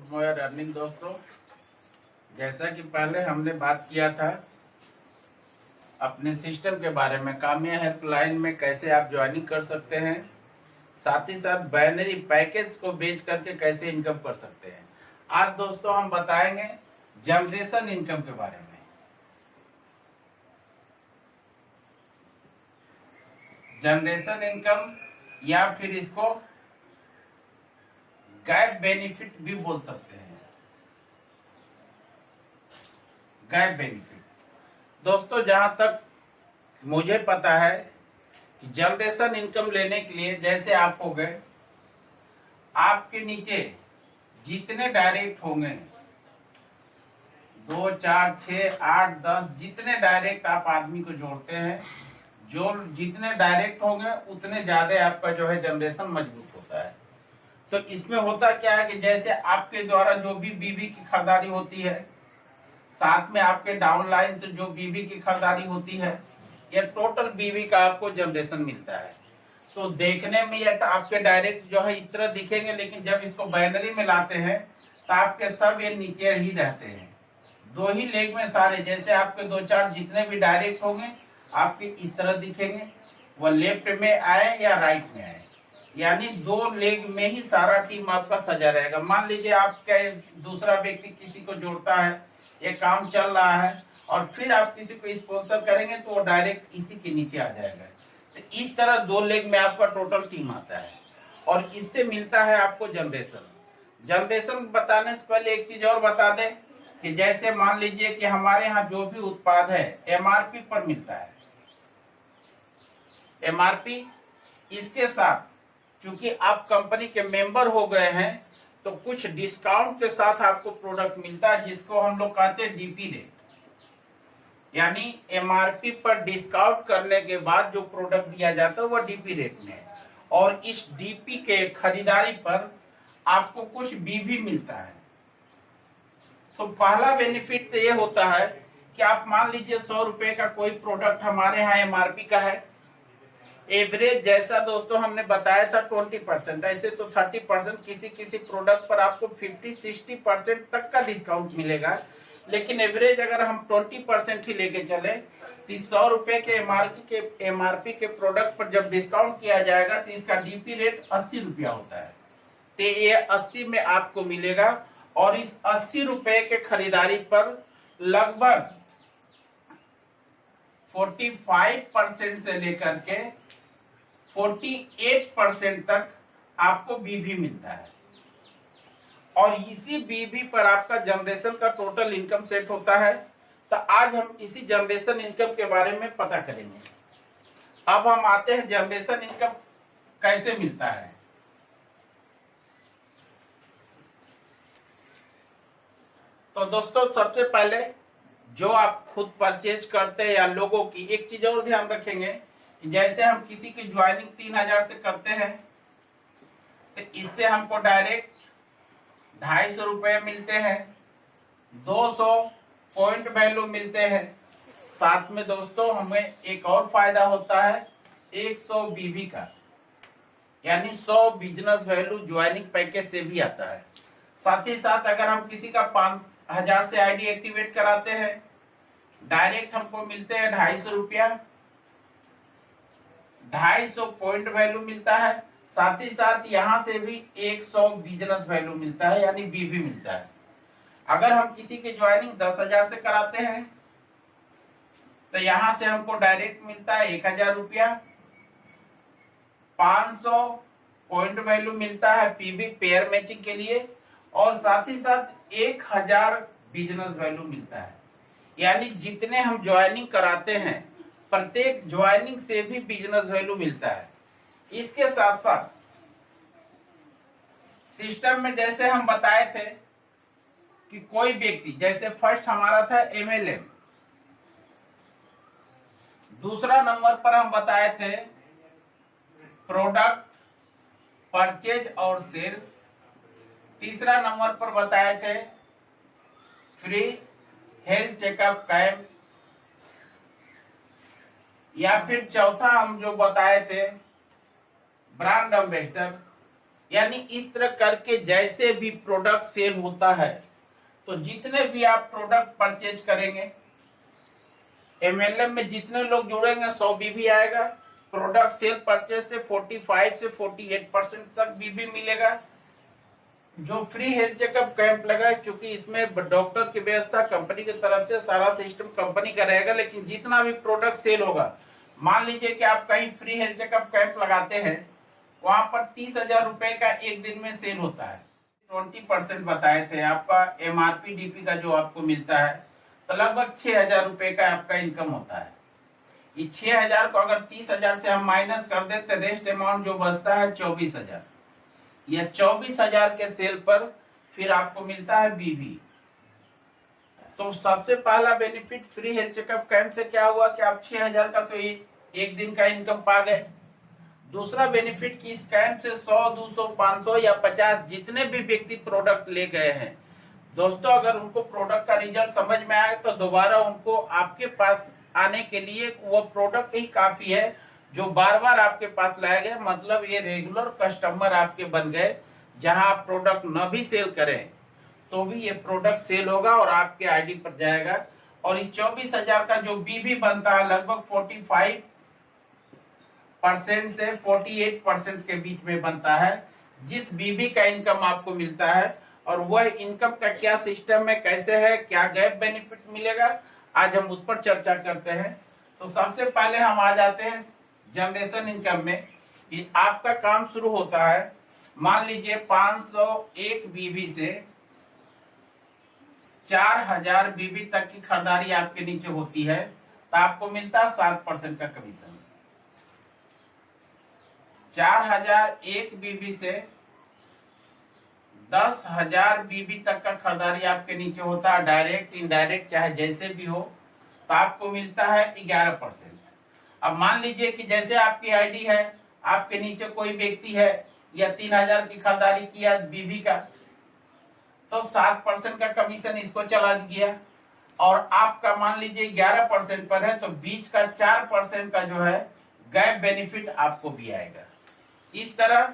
Moyer earning. दोस्तों, जैसा कि पहले हमने बात किया था अपने सिस्टम के बारे में, काम्या हेल्पलाइन में कैसे आप ज्वाइनिंग कर सकते हैं, साथ ही साथ बाइनरी पैकेज को बेच करके कैसे इनकम कर सकते हैं। आज दोस्तों हम बताएंगे जनरेशन इनकम के बारे में। जनरेशन इनकम या फिर इसको गैप बेनिफिट भी बोल सकते हैं। गैप बेनिफिट दोस्तों, जहां तक मुझे पता है कि जनरेशन इनकम लेने के लिए जैसे आप हो गए, आपके नीचे जितने डायरेक्ट होंगे 2, 4, 6, 8, 10 जितने डायरेक्ट आप आदमी को जोड़ते हैं, जो जितने डायरेक्ट होंगे उतने ज्यादा आपका जो है जनरेशन मजबूत होता है। तो इसमें होता क्या है कि जैसे आपके द्वारा जो भी बीबी की खरीदारी होती है, साथ में आपके डाउनलाइन से जो बीबी की खरीदारी होती है, यह टोटल बीबी का आपको जनरेशन मिलता है। तो देखने में यह आपके डायरेक्ट जो है इस तरह दिखेंगे, लेकिन जब इसको बाइनरी में लाते हैं तो आपके सब ये नीचे ही रहते हैं, 2 ही लेग में सारे। जैसे आपके 2, 4 जितने भी डायरेक्ट होंगे आपके इस तरह दिखेंगे, वह लेफ्ट में आए या राइट में आए, यानी 2 लेग में ही सारा टीम आपका सजा रहेगा। मान लीजिए आपका दूसरा व्यक्ति किसी को जोड़ता है, ये काम चल रहा है, और फिर आप किसी को स्पॉन्सर करेंगे तो वो डायरेक्ट इसी के नीचे आ जाएगा। तो इस तरह 2 लेग में आपका टोटल टीम आता है, और इससे मिलता है आपको जनरेशन। जनरेशन बताने से पहले एक चीज और बता दें कि जैसे मान लीजिए कि हमारे यहाँ जो भी उत्पाद है एमआरपी पर मिलता है। एमआरपी इसके साथ चूंकि आप कंपनी के मेंबर हो गए हैं तो कुछ डिस्काउंट के साथ आपको प्रोडक्ट मिलता है, जिसको हम लोग कहते हैं डीपी रेट। यानी एमआरपी पर डिस्काउंट करने के बाद जो प्रोडक्ट दिया जाता है वह डीपी रेट में है, और इस डीपी के खरीदारी पर आपको कुछ बीबी मिलता है। तो पहला बेनिफिट तो ये होता है कि आप मान लीजिए 100 रुपए का कोई प्रोडक्ट हमारे यहाँ एमआरपी का है, एवरेज जैसा दोस्तों हमने बताया था 20%, ऐसे तो 30%, किसी किसी प्रोडक्ट पर आपको 50-60% तक का डिस्काउंट मिलेगा। लेकिन एवरेज अगर हम 20% ही लेके चले तो 100 रुपए के एमआरपी के प्रोडक्ट पर जब डिस्काउंट किया जाएगा तो इसका डीपी रेट 80 रुपया होता है। तो ये 80 में आपको मिलेगा, और इस 80 रुपए के खरीदारी पर लगभग 45% से लेकर के 48% तक आपको बीबी मिलता है, और इसी बीबी पर आपका जनरेशन का टोटल इनकम सेट होता है। तो आज हम इसी जनरेशन इनकम के बारे में पता करेंगे। अब हम आते हैं जनरेशन इनकम कैसे मिलता है। तो दोस्तों, सबसे पहले जो आप खुद परचेज करते हैं या लोगों की, एक चीज और ध्यान रखेंगे कि जैसे हम किसी की ज्वाइनिंग 3000 से करते हैं तो इससे हमको डायरेक्ट 250 रुपए मिलते हैं, 200 पॉइंट वैल्यू मिलते हैं। साथ में दोस्तों हमें एक और फायदा होता है 100 बीबी का, यानी 100 बिजनेस वैल्यू ज्वाइनिंग पैकेज से भी आता है। साथ ही साथ अगर हम किसी का 5000 से आईडी एक्टिवेट कराते हैं, डायरेक्ट हमको मिलते हैं 250 रुपया, 250 पॉइंट वैल्यू मिलता है। साथ ही साथ यहाँ से भी 100 बिजनेस वैल्यू मिलता है, यानी बीबी मिलता है। अगर हम किसी की ज्वाइनिंग 10,000 से कराते हैं तो यहाँ से हमको डायरेक्ट मिलता है 1000 रुपया, 500 पॉइंट वैल्यू मिलता है पीबी पेयर मैचिंग के लिए, और साथ ही साथ 1000 बिजनेस वैल्यू मिलता है। यानी जितने हम ज्वाइनिंग कराते हैं प्रत्येक ज्वाइनिंग से भी बिजनेस वैल्यू मिलता है। इसके साथ साथ सिस्टम में जैसे हम बताए थे कि कोई व्यक्ति, जैसे फर्स्ट हमारा था एमएलएम, दूसरा नंबर पर हम बताए थे प्रोडक्ट परचेज और सेल, तीसरा नंबर पर बताए थे फ्री हेल्थ चेकअप कैंप, या फिर चौथा हम जो बताए थे ब्रांड एम्बेसडर, यानी इस तरह करके जैसे भी प्रोडक्ट सेल होता है, तो जितने भी आप प्रोडक्ट परचेज करेंगे, एमएलएम में जितने लोग जुड़ेंगे 100 बीबी आएगा। प्रोडक्ट सेल परचेज से 45 से 48% तक बीबी मिलेगा। जो फ्री हेल्थ चेकअप कैंप लगा, चूंकि इसमें डॉक्टर की व्यवस्था कंपनी की तरफ से, सारा सिस्टम कंपनी का रहेगा, लेकिन जितना भी प्रोडक्ट सेल होगा, मान लीजिए कि आप कहीं फ्री हेल्थ चेकअप कैंप लगाते हैं, वहां पर 30,000 रुपए का एक दिन में सेल होता है। 20% बताए थे आपका एमआरपी डीपी का जो आपको मिलता है, तो लगभग 6,000 रुपए का आपका इनकम होता है। ये 6,000 को अगर 30,000 से हम माइनस कर देते, रेस्ट अमाउंट जो बचता है 24,000। या 24,000 के सेल पर फिर आपको मिलता है बीबी। तो सबसे पहला benefit free health checkup camp से क्या हुआ कि आप 6,000 का तो एक दिन का इनकम पा गए। दूसरा बेनिफिट कि इस कैंप से 100, 200, 500 या 50 जितने भी व्यक्ति प्रोडक्ट ले गए हैं, दोस्तों अगर उनको प्रोडक्ट का रिजल्ट समझ में आए तो दोबारा उनको आपके पास आने के लिए वो प्रोडक्ट ही काफी है जो बार बार आपके पास लाया गया। मतलब ये रेगुलर कस्टमर आपके बन गए। जहां आप प्रोडक्ट न भी सेल करें तो भी ये प्रोडक्ट सेल होगा और आपके आईडी पर जाएगा। और इस 24,000 का जो बीबी बनता है, लगभग 45% से 48% के बीच में बनता है, जिस बीबी का इनकम आपको मिलता है। और वह इनकम का क्या सिस्टम है, कैसे है, क्या गैप बेनिफिट मिलेगा, आज हम उस पर चर्चा करते हैं। तो सबसे पहले हम आ जाते हैं जनरेशन इनकम में। कि आपका काम शुरू होता है, मान लीजिए 501 बीबी से 4,000 बीबी तक की खरीदारी आपके नीचे होती है, तो आपको मिलता है 7% का कमीशन। 4,001 बीबी से 10,000 बीबी तक का खरीदारी आपके नीचे होता है, डायरेक्ट इनडायरेक्ट चाहे जैसे भी हो, तो आपको मिलता है 11%। अब मान लीजिए कि जैसे आपकी आईडी है, आपके नीचे कोई व्यक्ति है या 3,000 की खरीदारी किया बीबी का, तो 7% का कमीशन इसको चला दिया। और आपका मान लीजिए 11% पर है, तो बीच का 4% का जो है गैप बेनिफिट आपको भी आएगा। इस तरह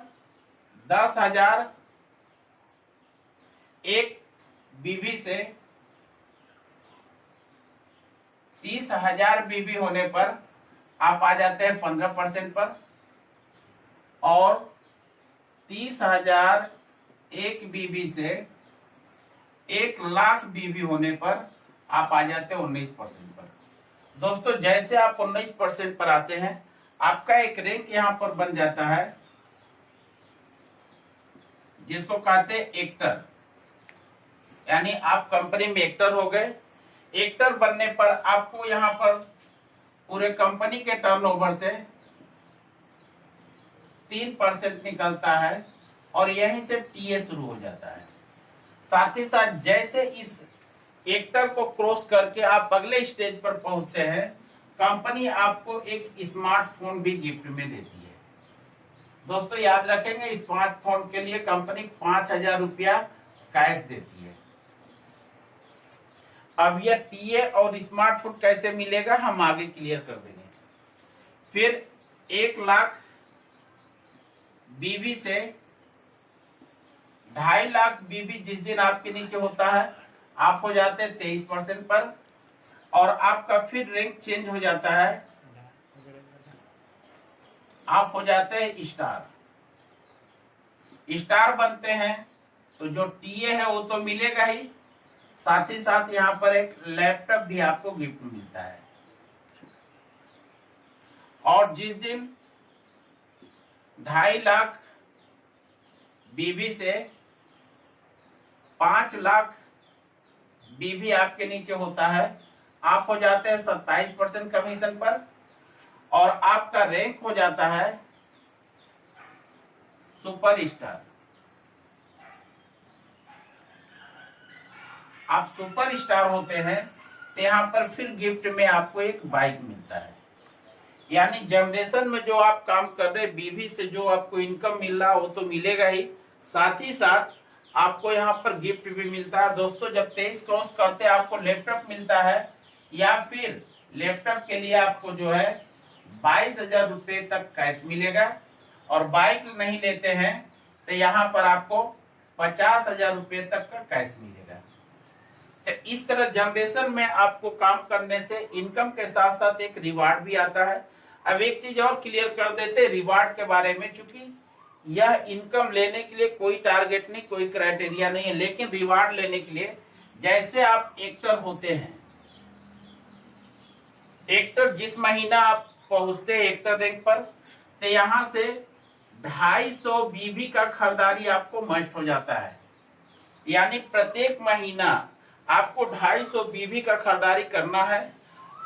10,000 एक बीबी से 30,000 बीबी होने पर आप आ जाते हैं 15% पर। और 30,000 एक बीबी से 1,00,000 बीबी होने पर आप आ जाते हैं 19% पर। दोस्तों जैसे आप 19% पर आते हैं, आपका एक रैंक यहां पर बन जाता है, जिसको कहते हैं एक्टर। यानी आप कंपनी में एक्टर हो गए। एक्टर बनने पर आपको यहां पर पूरे कंपनी के टर्नओवर से 3% निकलता है और यहीं से टीए शुरू हो जाता है। साथ ही साथ जैसे इस एक्टर को क्रॉस करके आप अगले स्टेज पर पहुंचते हैं, कंपनी आपको एक स्मार्टफोन भी गिफ्ट में देती है। दोस्तों याद रखेंगे, स्मार्टफोन के लिए कंपनी 5,000 रुपया कैश देती है। अब यह टीए और स्मार्टफोन कैसे मिलेगा हम आगे क्लियर कर देंगे। फिर 1,00,000 बीबी से 2,50,000 बीबी जिस दिन आपके नीचे होता है, आप हो जाते हैं 23% पर। और आपका फिर रैंक चेंज हो जाता है, आप हो जाते हैं स्टार। स्टार बनते हैं तो जो टीए है वो तो मिलेगा ही, साथ ही साथ यहाँ पर एक लैपटॉप भी आपको गिफ्ट मिलता है। और जिस दिन 2,50,000 बीबी से 5,00,000 बीबी आपके नीचे होता है, आप हो जाते हैं 27% कमीशन पर। और आपका रैंक हो जाता है सुपर स्टार। आप सुपर स्टार होते हैं तो यहाँ पर फिर गिफ्ट में आपको एक बाइक मिलता है। यानी जनरेशन में जो आप काम कर रहे बीबी से जो आपको इनकम मिल रहा वो तो मिलेगा ही, साथ ही साथ आपको यहाँ पर गिफ्ट भी मिलता है। दोस्तों जब 23 क्रॉस करते हैं आपको लैपटॉप मिलता है, या फिर लैपटॉप के लिए आपको जो है 22,000 रुपए तक कैश मिलेगा। और बाइक नहीं लेते हैं तो यहाँ पर आपको 50,000 रुपये तक का कैश मिलेगा। तो इस तरह जनरेशन में आपको काम करने से इनकम के साथ साथ एक रिवार्ड भी आता है। अब एक चीज और क्लियर कर देते रिवार्ड के बारे में, चूंकि यह इनकम लेने के लिए कोई टारगेट नहीं, कोई क्राइटेरिया नहीं है, लेकिन रिवार्ड लेने के लिए जैसे आप एक्टर होते हैं, एक्टर जिस महीना आप पहुंचते हैं एक्टर रैंक पर, तो यहाँ से 250 बीबी का खरीदारी आपको मस्ट हो जाता है। यानी प्रत्येक महीना आपको 250 बीबी का खरीदारी करना है।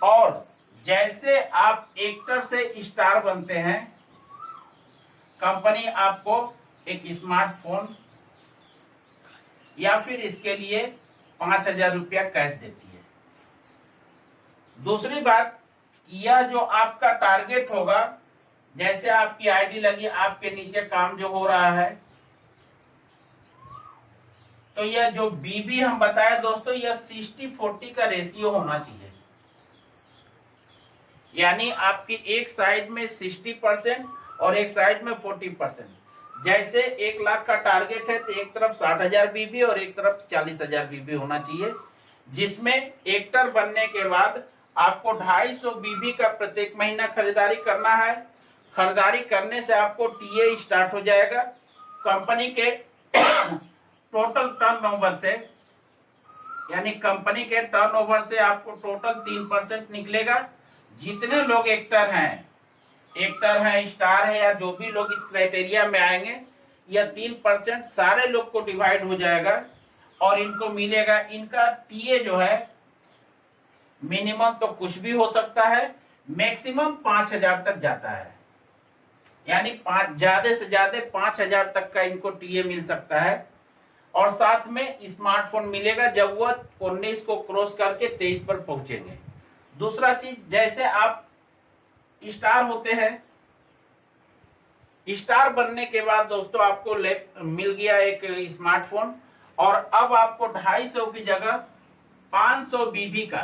और जैसे आप एक्टर से स्टार बनते हैं, कंपनी आपको एक स्मार्टफोन या फिर इसके लिए 5,000 रुपया कैश देती है। दूसरी बात, यह जो आपका टारगेट होगा, जैसे आपकी आईडी लगी, आपके नीचे काम जो हो रहा है, तो यह जो बीबी हम बताए दोस्तों, यह 60-40 का रेशियो होना चाहिए। यानी आपकी एक साइड में 60% और एक साइड में 40%। जैसे 1 लाख का टारगेट है तो एक तरफ 60,000 बीबी और एक तरफ 40,000 बीबी होना चाहिए, जिसमें एक्टर बनने के बाद आपको 250 बीबी का प्रत्येक महीना खरीदारी करना है। खरीदारी करने से आपको टीए स्टार्ट हो जाएगा। कंपनी के टोटल टर्नओवर से, यानी कंपनी के टर्नओवर से आपको टोटल 3% निकलेगा। जितने लोग एक्टर हैं, स्टार है, या जो भी लोग इस क्राइटेरिया में आएंगे, यह 3% सारे लोग को डिवाइड हो जाएगा और इनको मिलेगा। इनका टीए जो है मिनिमम तो कुछ भी हो सकता है, मैक्सिमम 5,000 तक जाता है। यानी ज्यादा से ज्यादा 5,000 तक का इनको टीए मिल सकता है। और साथ में स्मार्टफोन मिलेगा जब वह 19 को क्रॉस करके 23 पर पहुंचेंगे। दूसरा चीज, जैसे आप स्टार होते हैं, स्टार बनने के बाद दोस्तों आपको मिल गया एक स्मार्टफोन, और अब आपको 250 की जगह 500 बीबी का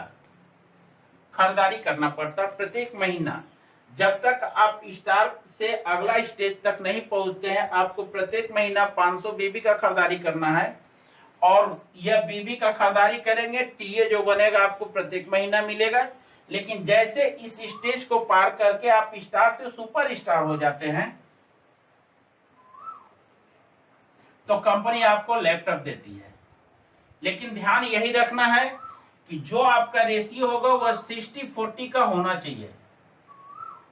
खरीदारी करना पड़ता प्रत्येक महीना। जब तक आप स्टार से अगला स्टेज तक नहीं पहुंचते हैं, आपको प्रत्येक महीना 500 बीबी का खरीदारी करना है। और यह बीबी का खरीदारी करेंगे, टीए जो बनेगा आपको प्रत्येक महीना मिलेगा। लेकिन जैसे इस स्टेज को पार करके आप स्टार से सुपर स्टार हो जाते हैं, तो कंपनी आपको लैपटॉप देती है। लेकिन ध्यान यही रखना है कि जो आपका रेशियो होगा वह 60-40 का होना चाहिए।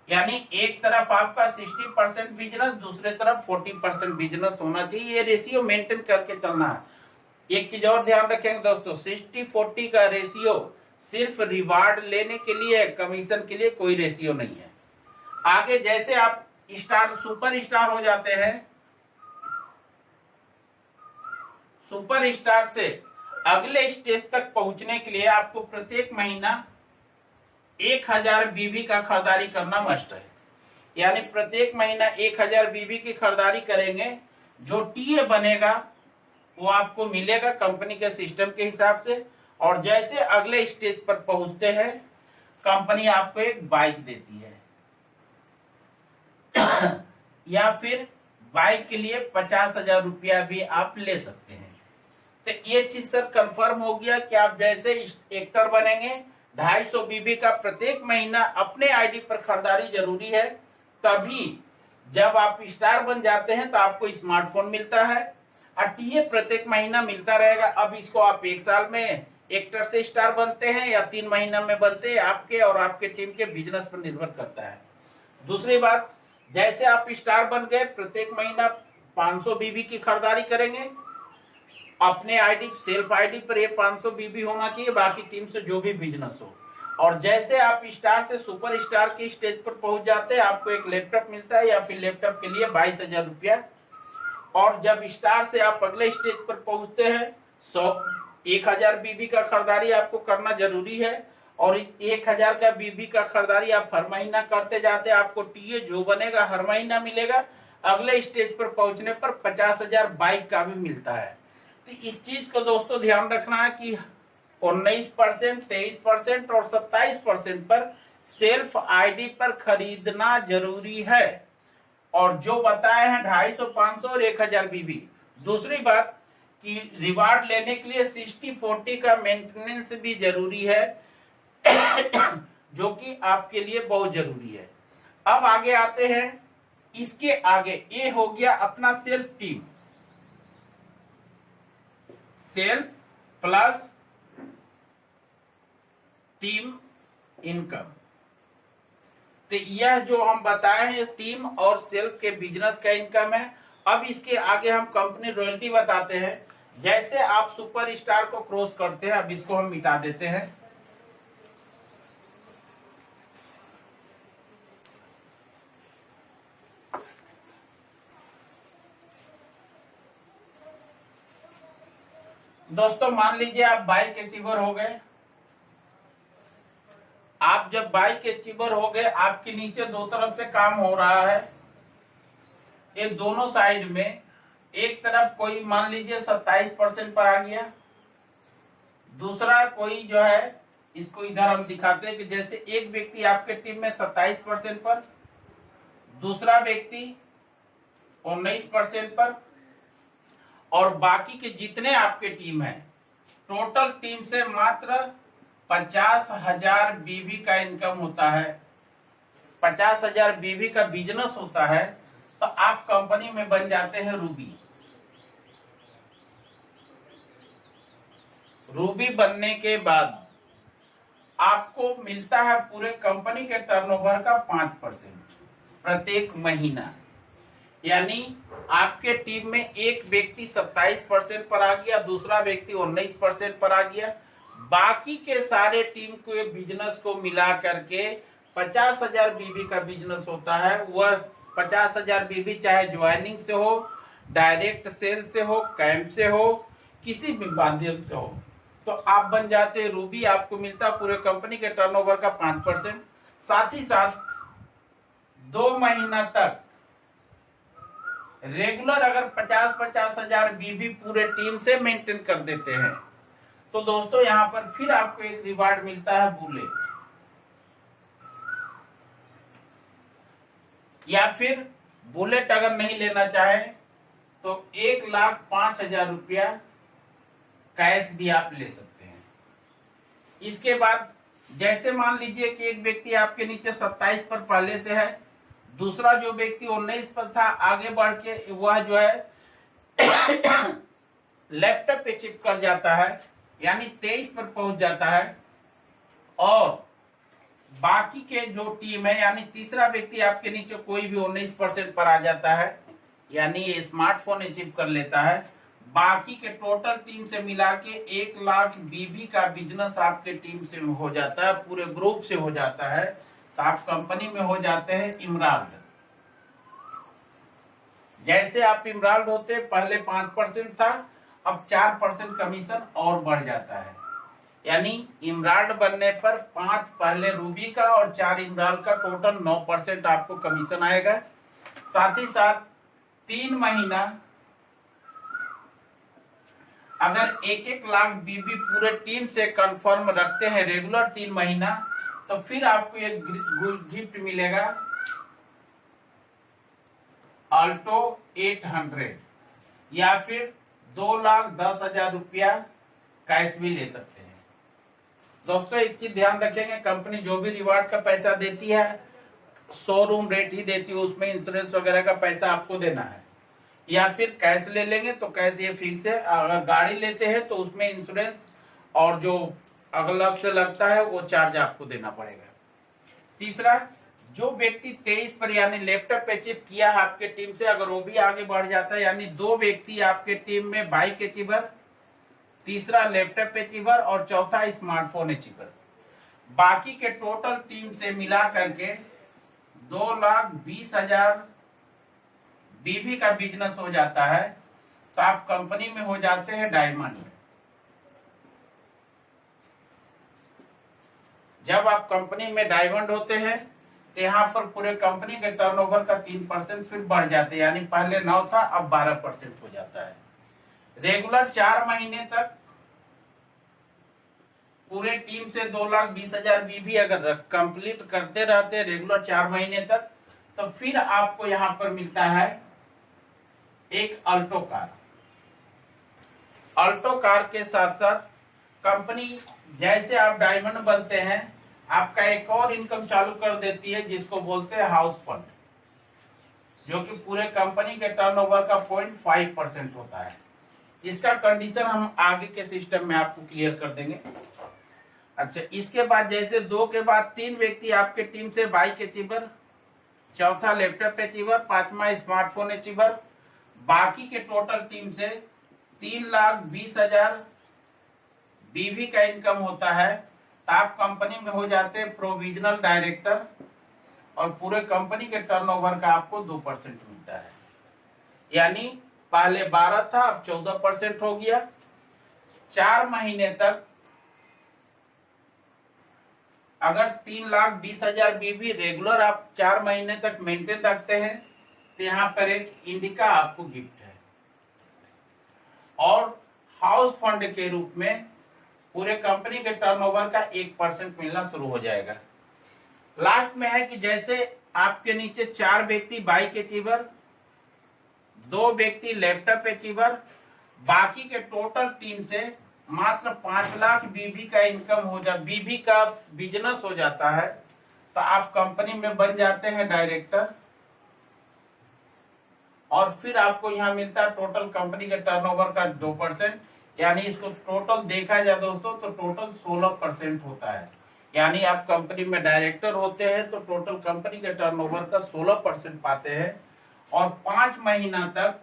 यानी एक तरफ आपका 60% बिजनेस, दूसरे तरफ 40% बिजनेस होना चाहिए। ये रेशियो मेंटेन करके चलना है। एक चीज और ध्यान रखेंगे दोस्तों, 60-40 का रेशियो सिर्फ रिवार्ड लेने के लिए, कमीशन के लिए कोई रेशियो नहीं है। आगे जैसे आप स्टार, सुपर स्टार हो जाते हैं, सुपर स्टार से अगले स्टेज तक पहुंचने के लिए आपको प्रत्येक महीना 1,000 बीबी का खरीदारी करना मस्ट है। यानी प्रत्येक महीना 1,000 बीबी की खरीदारी करेंगे, जो टीए बनेगा वो आपको मिलेगा कंपनी के सिस्टम के हिसाब से। और जैसे अगले स्टेज पर पहुंचते हैं, कंपनी आपको एक बाइक देती है या फिर बाइक के लिए 50,000 रुपया भी आप ले सकते हैं। तो ये चीज सर कंफर्म हो गया कि आप जैसे एक्टर बनेंगे, 250 बीबी का प्रत्येक महीना अपने आईडी पर खरीदारी जरूरी है। तभी जब आप स्टार बन जाते हैं तो आपको स्मार्टफोन मिलता है और टीए प्रत्येक महीना मिलता रहेगा। अब इसको आप 1 साल में एक्टर से स्टार बनते हैं या 3 महीना में बनते हैं, आपके और आपके टीम के बिजनेस पर निर्भर करता है। दूसरी बात, जैसे आप स्टार बन गए, प्रत्येक महीना 500 बीबी की खरीदारी करेंगे अपने आईडी, सेल्फ आईडी पर ये 500 बीबी होना चाहिए, बाकी टीम से जो भी बिजनेस हो। और जैसे आप स्टार से सुपर स्टार की स्टेज पर पहुंच जाते हैं, आपको एक लैपटॉप मिलता है, या फिर लैपटॉप के लिए 22,000 रुपया। और जब स्टार से आप अगले स्टेज पर पहुंचते हैं, 1,000 बीबी का खरीदारी आपको करना जरूरी है। और 1,000 का बीबी का खरीदारी आप हर महीना करते जाते हैं, आपको टीए जो बनेगा हर महीना मिलेगा। अगले स्टेज पर पहुंचने पर 50,000 बाइक का भी मिलता है। तो इस चीज को दोस्तों ध्यान रखना है कि 19%, 23% और 27% पर सेल्फ आईडी पर खरीदना जरूरी है। और जो बताए हैं 250, 500 और 1000 बीबी। दूसरी बात कि रिवार्ड लेने के लिए 60-40 का मेंटेनेंस भी जरूरी है जो कि आपके लिए बहुत जरूरी है। अब आगे आते हैं, इसके आगे ये हो गया अपना self team, self plus team income. तो यह जो हम बताए हैं टीम और सेल्फ के बिजनेस का इनकम है। अब इसके आगे हम कंपनी रॉयल्टी बताते हैं। जैसे आप सुपर स्टार को क्रॉस करते हैं, अब इसको हम मिटा देते हैं। दोस्तों मान लीजिए आप बाइक अचीवर हो गए। आप जब बाइक अचीवर हो गए, आपके नीचे दो तरफ से काम हो रहा है। ये दोनों साइड में एक तरफ कोई मान लीजिए 27% पर आ गया, दूसरा कोई जो है, इसको इधर हम दिखाते हैं कि जैसे एक व्यक्ति आपके टीम में 27% पर, दूसरा व्यक्ति 19% पर, और बाकी के जितने आपके टीम है, टोटल टीम से मात्र 50,000 बीबी का इनकम होता है, 50,000 बीबी का बिजनेस होता है, तो आप कंपनी में बन जाते हैं रूबी। रूबी बनने के बाद आपको मिलता है पूरे कंपनी के टर्नओवर का 5% प्रत्येक महीना। यानी आपके टीम में एक व्यक्ति 27% पर आ गया, दूसरा व्यक्ति 19% पर आ गया, बाकी के सारे टीम को बिजनेस को मिला करके 50,000 बीबी का बिजनेस होता है। वह 50,000 बीबी चाहे ज्वाइनिंग से हो, डायरेक्ट सेल से हो, कैंप से हो, किसी भी माध्यम से हो, तो आप बन जाते रूबी। आपको मिलता पूरे कंपनी के टर्नओवर का 5%। साथ ही साथ 2 महीना तक रेगुलर अगर 50,000 बीबी पूरे टीम से मेंटेन कर देते हैं, तो दोस्तों यहां पर फिर आपको एक रिवार्ड मिलता है बुलेट, या फिर बुलेट अगर नहीं लेना चाहे तो 1,05,000 रुपया कैश भी आप ले सकते हैं। इसके बाद जैसे मान लीजिए कि एक व्यक्ति आपके नीचे 27 पर पहले से है, दूसरा जो व्यक्ति 19 पर था, आगे बढ़ के वह जो है लैपटॉप पे चिप कर जाता है, यानी 23 पर पहुंच जाता है, और बाकी के जो टीम है, यानी तीसरा व्यक्ति आपके नीचे कोई भी 19% पर आ जाता है, यानी ये स्मार्टफोन अचीव कर लेता है। बाकी के टोटल टीम से मिला के 1,00,000 बीबी का बिजनेस आपके टीम से हो जाता है, पूरे ग्रुप से हो जाता है, तो आप कंपनी में हो जाते हैं इमराल्ड। जैसे आप इमराल्ड होते, पहले 5% था, अब 4% कमीशन और बढ़ जाता है। यानी इमराल्ड बनने पर 5 पहले रूबी का और 4 इमराल्ड का, टोटल 9% आपको कमीशन आएगा। साथ ही साथ 3 महीना अगर 1-1 लाख बीबी पूरे टीम से कंफर्म रखते हैं रेगुलर 3 महीना, तो फिर आपको एक गिफ्ट मिलेगा ऑल्टो 800, या फिर 2,10,000 रुपया कैश भी ले सकते हैं। दोस्तों एक चीज ध्यान रखेंगे, कंपनी जो भी रिवार्ड का पैसा देती है शोरूम रेट ही देती है, उसमें इंश्योरेंस वगैरह का पैसा आपको देना है, या फिर कैश ले लेंगे तो कैश ये फिक्स है। अगर गाड़ी लेते हैं तो उसमें इंश्योरेंस और जो अलग से लगता है वो चार्ज आपको देना पड़ेगा। तीसरा, जो व्यक्ति 23 पर यानी लैपटॉप अचीव किया है आपके टीम से, अगर वो भी आगे बढ़ जाता है, यानी 2 व्यक्ति आपके टीम में बाइक अचीवर, तीसरा लैपटॉप अचीवर और चौथा स्मार्टफोन अचीवर, बाकी के टोटल टीम से मिला करके 2,20,000 बीबी का बिजनेस हो जाता है, तो आप कंपनी में हो जाते हैं डायमंड। जब आप कंपनी में डायमंड होते हैं तो यहाँ पर पूरे कंपनी के टर्नओवर का 3% फिर बढ़ जाते हैं, यानी पहले 9 था, अब 12% हो जाता है। रेगुलर 4 महीने तक पूरे टीम से 2,20,000 बीबी अगर कंप्लीट करते रहते हैं रेगुलर 4 महीने तक, तो फिर आपको यहां पर मिलता है एक अल्टो कार। अल्टो कार के साथ साथ कंपनी जैसे आप डायमंड बनते हैं, आपका एक और इनकम चालू कर देती है जिसको बोलते हैं हाउस फंड, जो कि पूरे कंपनी के टर्नओवर का 0.5% होता है। इसका कंडीशन हम आगे के सिस्टम में आपको क्लियर कर देंगे। अच्छा, इसके बाद जैसे 2 के बाद 3 व्यक्ति आपके टीम से बाइक अचीवर, चौथा लैपटॉप अचीवर, 5वां स्मार्टफोन अचीवर, बाकी के टोटल टीम से 3,20,000 बीवी का इनकम होता है, तो आप कंपनी में हो जाते हैं प्रोविजनल डायरेक्टर और पूरे कंपनी के टर्नओवर का आपको 2% मिलता है। यानी पहले 12 था, अब 14% हो गया। 4 महीने तक अगर 3,20,000 बीवी रेगुलर आप 4 महीने तक मेंटेन रखते हैं तो यहाँ पर एक इंडिका आपको गिफ्ट है, और हाउस फंड के रूप में पूरे कंपनी के टर्नओवर का 1% मिलना शुरू हो जाएगा। लास्ट में है कि जैसे आपके नीचे 4 व्यक्ति बाइक अचीवर, 2 व्यक्ति लैपटॉप अचीवर, बाकी के टोटल टीम से मात्र 5 लाख बीबी का इनकम हो जा, बीबी का बिजनेस हो जाता है, तो आप कंपनी में बन जाते हैं डायरेक्टर। और फिर आपको यहाँ मिलता है टोटल कंपनी के टर्नओवर का 2%, यानी इसको टोटल देखा जाए दोस्तों तो टोटल 16% होता है। यानी आप कंपनी में डायरेक्टर होते हैं तो टोटल कंपनी के टर्नओवर का 16% पाते हैं, और 5 महीना तक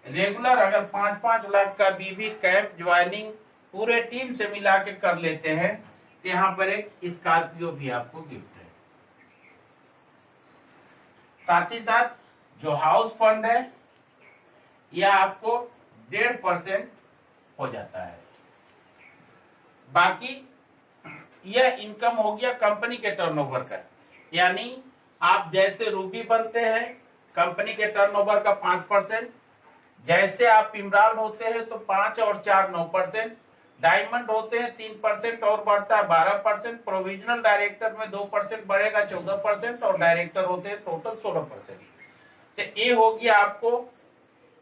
रेगुलर अगर 5-5 लाख का बीबी कैंप ज्वाइनिंग पूरे टीम से मिला के कर लेते हैं तो यहाँ पर एक स्कॉर्पियो भी आपको गिफ्ट है। साथ ही साथ जो हाउस फंड है यह आपको 1.5% हो जाता है। बाकी यह इनकम हो गया कंपनी के टर्नओवर का, यानी आप जैसे रूबी बनते हैं कंपनी के टर्नओवर का 5%, जैसे आप इमरान होते हैं तो 5 और 4 9%, डायमंड होते हैं 3% और बढ़ता है 12%, प्रोविजनल डायरेक्टर में 2% बढ़ेगा 14%, और डायरेक्टर होते हैं टोटल 16%। तो ये हो गया। आपको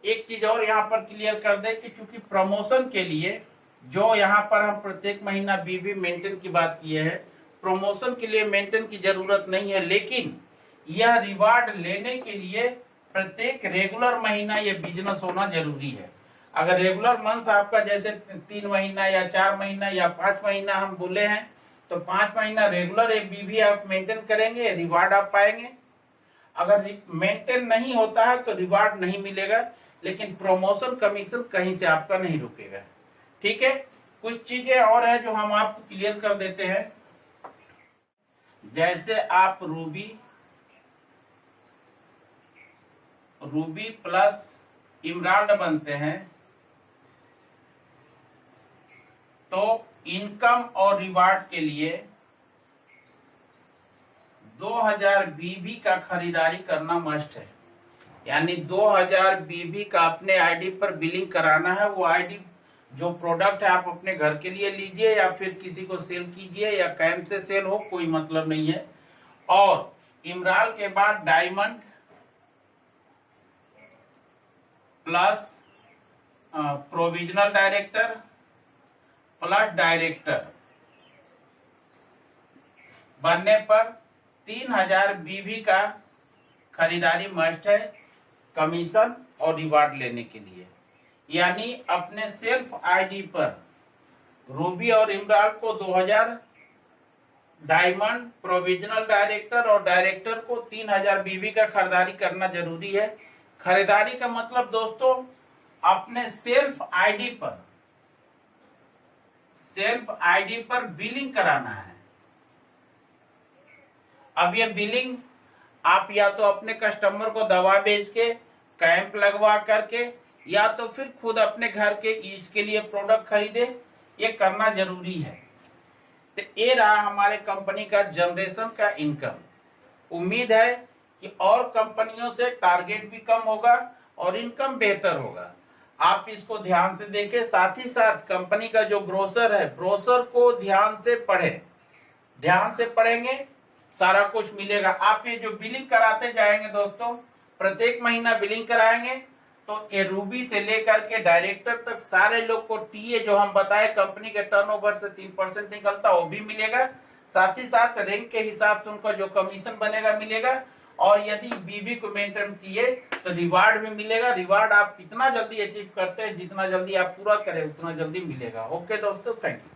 एक चीज और यहाँ पर क्लियर कर दे कि चूंकि प्रमोशन के लिए जो यहाँ पर हम प्रत्येक महीना बीबी मेंटेन की बात किए हैं, प्रमोशन के लिए मेंटेन की जरूरत नहीं है, लेकिन यह रिवार्ड लेने के लिए प्रत्येक रेगुलर महीना ये बिजनेस होना जरूरी है। अगर रेगुलर मंथ आपका जैसे 3 महीना या 4 महीना या 5 महीना हम बोले हैं, तो 5 महीना रेगुलर एक बीबी आप मेंटेन करेंगे, रिवार्ड आप पाएंगे। अगर मेंटेन नहीं होता है तो रिवार्ड नहीं मिलेगा, लेकिन प्रमोशन कमीशन कहीं से आपका नहीं रुकेगा। ठीक है, कुछ चीजें और है जो हम आपको क्लियर कर देते हैं। जैसे आप रूबी प्लस इमराल्ड बनते हैं तो इनकम और रिवार्ड के लिए 2000 बीबी का खरीदारी करना मस्ट है। यानी 2000 बीबी का अपने आईडी पर बिलिंग कराना है। वो आईडी जो प्रोडक्ट है आप अपने घर के लिए लीजिए या फिर किसी को सेल कीजिए या कैंप से सेल हो, कोई मतलब नहीं है। और इमराल के बाद diamond plus provisional director plus director बनने पर 3000 बीबी का खरीदारी मस्ट है कमीशन और रिवार्ड लेने के लिए। यानी अपने सेल्फ आईडी पर रूबी और इमरान को 2000, डायमंड, प्रोविजनल डायरेक्टर और डायरेक्टर को 3000 बीबी का खरीदारी करना जरूरी है। खरीदारी का मतलब दोस्तों अपने सेल्फ आईडी पर बिलिंग कराना है। अब ये बिलिंग आप या तो अपने कस्टमर को दवा बेच के, कैंप लगवा करके, या तो फिर खुद अपने घर के ईज के लिए प्रोडक्ट खरीदे, ये करना जरूरी है। तो ये रहा हमारे कंपनी का जनरेशन का इनकम। उम्मीद है कि और कंपनियों से टारगेट भी कम होगा और इनकम बेहतर होगा। आप इसको ध्यान से देखें। साथ ही साथ कंपनी का जो ब्रोशर है, ब्रोशर को ध्यान से पढ़ें। ध्यान से पढ़ेंगे सारा कुछ मिलेगा। आप ये जो बिलिंग कराते जाएंगे दोस्तों, प्रत्येक महीना बिलिंग कराएंगे तो ये रूबी से लेकर के डायरेक्टर तक सारे लोग को टीए जो हम बताए कंपनी के टर्नओवर से 3% निकलता वो भी मिलेगा। साथ ही साथ रैंक के हिसाब से उनका जो कमीशन बनेगा मिलेगा। और यदि बीबी को मेंटेन किए तो रिवार्ड भी मिलेगा। रिवार्ड आप कितना जल्दी अचीव करते हैं, जितना जल्दी आप पूरा करें उतना जल्दी मिलेगा। ओके दोस्तों, थैंक यू।